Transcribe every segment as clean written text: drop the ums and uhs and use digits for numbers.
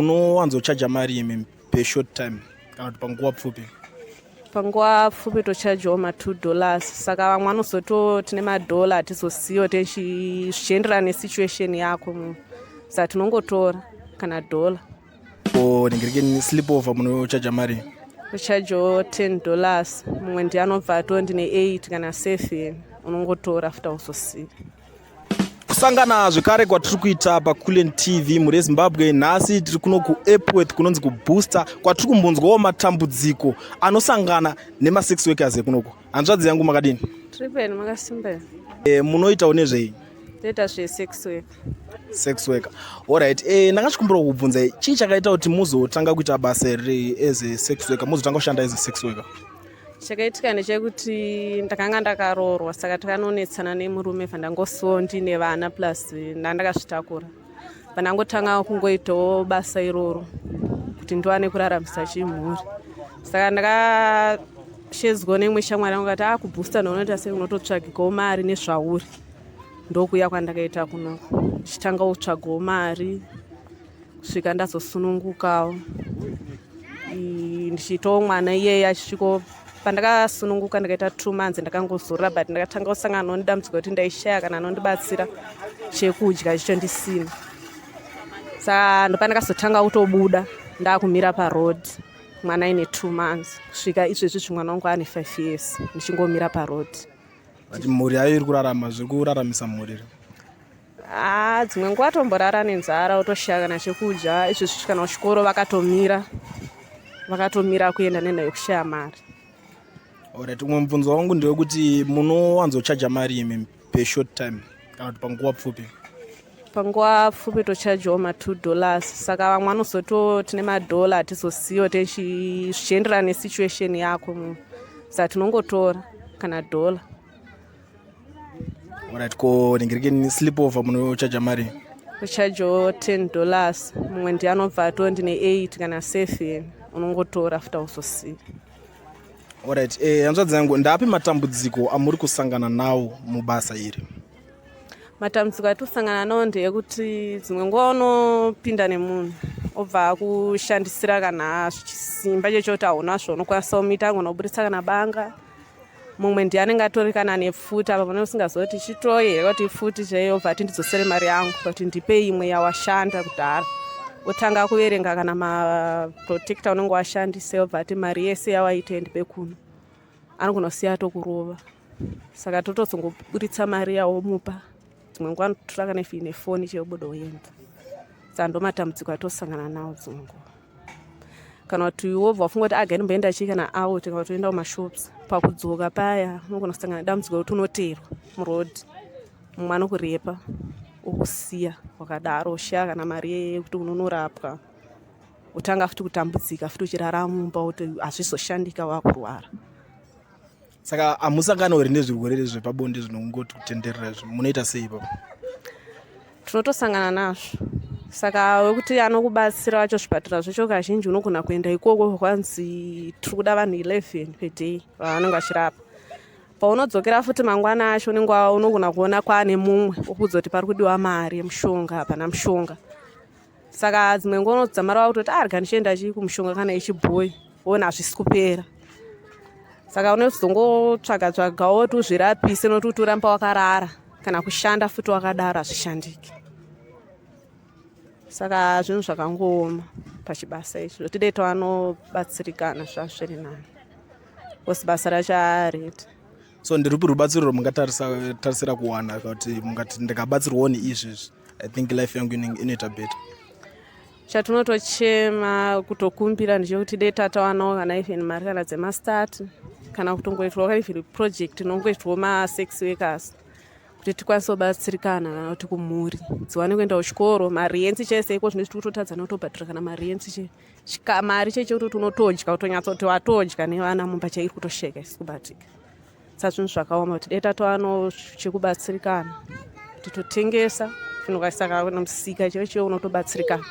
Unowanzochaja mari imi per short time kana kuti panguva pfupi? Panguva pfupi tochajawo $2, saka vamwe vanozoto tine madhola atizosiyiwo zvichienderana nesituation yako, saka tinongotora kana dhola. Ndingirike slip over munochaja mari? Tochajawo $10, mumwe ndiye anobva atoo ndine 8 kana 7 unongotora after uzosiya. Kusangana zvekare kwatiri kuita paCoolen TV muri Zimbabwe. Nhasi tiri kuno kuEpworth kunonzi kubooster, kwatiri kumbonzwawo matambudziko anosangana nemasex workers ekunoko. Hanzvadzi yangu makadini? Tiri peni makasimba. Munoitawo nezvei? Toita zvesex work. Sex worker. Alright. Ndakachikumbira kukubvunzai chii chakaita kuti muzotanga kuita basa as a sex worker, muzotanga kushanda as a sex worker? Chakaitika ndechekuti ndakanga ndakaroorwa, saka takanonetsana nemurume vandangosiwo ndine vana plus ndandakazvitakura. Vandangotanga kungoitawo basa iroro kuti ndiwane kuraramisa chimhuri. Saka ndakashedzwa nemwe shamwari yangu akati kubooster ndaunoita sei, unototsvagawo mari nezvauri. Ndokuya kwandakaita kunoko, ndichitanga kutsvagawo mari kusvika ndazosunungukawo. Ndichiitawo mwana iyeye achisviko pandakasununguka ndakaita 2 months ndakangozorora, but ndakatanga kusangana nondambudziko kuti ndaishaya kana anondibatsira chekudya chicho ndisina. Saka ndopandakazotanga kutobuda ndakumira paroad mwana aine 2 months kusvika izvezvi mwana wangu ane 5 years ndichingomira paroad. Ati mhuri yayo iri kurarama, zviri kuraramisa mhuri? Dzimwe nguva tomborara nenzara, utoshaya kana chekudya. Izvezvi kana kuchikoro vakatomira kuenda nenayo kushaya mari. Alright, umwe mubvunzo wangu ndewekuti munowanzochaja mari imi per short time kana kuti panguva pfupi? Panguva pfupi tochajawo $2, saka vamwe vanozoto tine madhola atizosiyiwo zvichienderana nesituation yako, saka tinongotora kana dhola. Alright, ndingirike slip over munochaja mari? Tochajawo $10, mumwe ndiye anobva atoo ndine 8 kana 7 unongotora after uzosiya. Alright, hanzvadzi yangu, ndapi matambudziko amuri kusangana nawo mubasa iri? Matambudziko atisangana nawo ndeyekuti dzimwe nguva unopinda nemunhu obva akushandisira kana simba chechoti haunazvo unokwanisa kumita, unobudisa kana banga. Mumwe ndiye anenge atori kana nepfuta, apa pane usingazoti chitoye here kuti pfuti chaiyo, obva ati ndidzosere mari yangu kuti ndipe imwe yawashanda kudhara. Otanga kuverenga kana maprotector unenge washandisa, obva ati mari yese yawaita ndipe kuno. Anogonosiya tokurova. Saka totozongoburitsa mari yawomupa. Dzimwe nguva anotora kana ine foni cheyobuda woenda. Saka ndo matambudziko atosangana nawo dzimwe nguva. Kana kuti wobva wafunga kuti aga ndimboenda chii kana out kana kutoenda kumashops, pakudzoka paya unogona kusangana dambudziko kuti unoteerwa muroad. Mumwe anokurepa okusiya wakadaro, ushaya kana mari yekuti unonorapwa. Utanga futi kutambudzika futi uchirara mumba kuti hazvizoshandika wakurwara. Saka hamusanganawo here nezvirwere zvepabonde zvinongoti kutenderera, munoita sei ipapo? Tinotosangana nazvo. Saka wekuti anokubatsira wacho zvipatara zvecho kazhinji unogona kuenda ikoko kwanzi tiri kuda vanhu 11 per day vanenge vachirapa. Paunodzokera futi mangwana acho unogona kuona kwaane mumwe okudza pari kudiwa mari yemushonga hapana mushonga. Saka dzimwe nguva unodzamara wakutoti arga ndichienda chii kumushonga kana yechibhoyi, wona hazvisi kupera. Saka unozongotsvaga-tsvagawo kuti uzvirapise nokuti uramba wakarara kana kushanda futi wakadaro hazvishandiki. Saka zvinhu zvakangooma pachibasa ichi, zvotideto vanobatsirikana zvazviri nani. Kosi basa racho areti. So ndiripi rubatsiro rwamungatarisira kuwana kuti mungati ndikabatsirwawo neizvizvi, I think life yangu inoita better? Chatinotochema kutokumbira ndechekuti dei tatawanawo kana even mari kana dzemastart kana kutongoitwawo even project inongoitwawo masex workers kuti tikwanise kubatsirikana kana kuti kumhuri dziwane kuenda kuchikoro. Mari yenzi chese iko zvino tototadza notobhadhira kana mari yenzi mari cheche kuti unotodya utonyatsa kuti watodya nevana mumba chairi kutosheka isi kubatika. Saka zvinhu zvakaoma kuti dei tatawanawo chekubatsirikana kuti totengesa zvinokasaka musika cheche unotobatsirikana.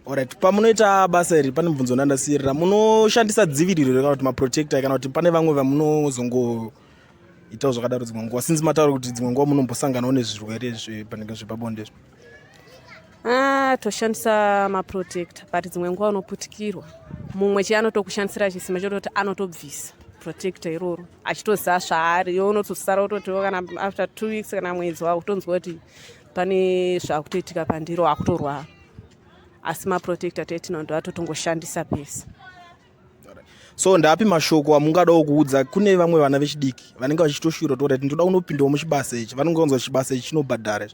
Alright, pamunoita basa iri pane mubvunzo ndandasiyirira, munoshandisa dziviriro kana kuti maprotector kana kuti pane vamwe vamunozongoitawo zvakadaro dzimwe nguva, sinzi mataura kuti dzimwe nguva munombosanganawo nezvirwere zvepabonde? Toshandisa maprotector but dzimwe nguva unoputikirwa. Mumwe anotokushandisira chisimba chototi anotobvisa protector iroro achitoziva zvaari, iwe unotosara utotiwo kana after 2 weeks kana mwedzi wakutonzwa kuti pane zvakutoitika pandiro wakutorwara. Asi maprotector tetinondo totongoshandisa pese. So ndapi mashoko amungadawo kuudza kune vamwe vana vechidiki vanenge vachitoshura kuti ndoda kunopindawo muchibasa ichi, vanongonzwa chibasa ichi chinobhadhara.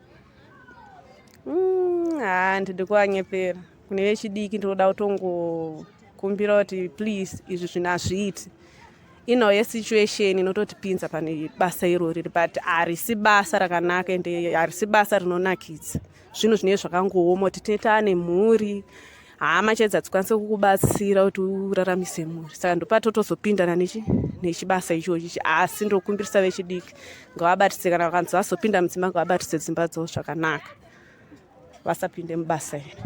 Ndiri kuanyepera kune vechidiki, ndinoda kutongokumbira kuti please izvi zvinazviiti. Inoye situation inototipinza pane basa irori, but harisi basa rakanaka ende harisi basa rinonakidza. Zvinhu zvine zvakangooma kuti tinetane mhuri, hama chedza dzikwanise kukubatsira kuti uraramise mhuri. Saka ndopatotozopindana nechibasa ichochi. Asi ndokumbirisa vechidiki ngavabatise, kana vakanzi vazopinda mudzimba ngavabatise dzimba dzavo zvakanaka, vasapinde mubasa iri.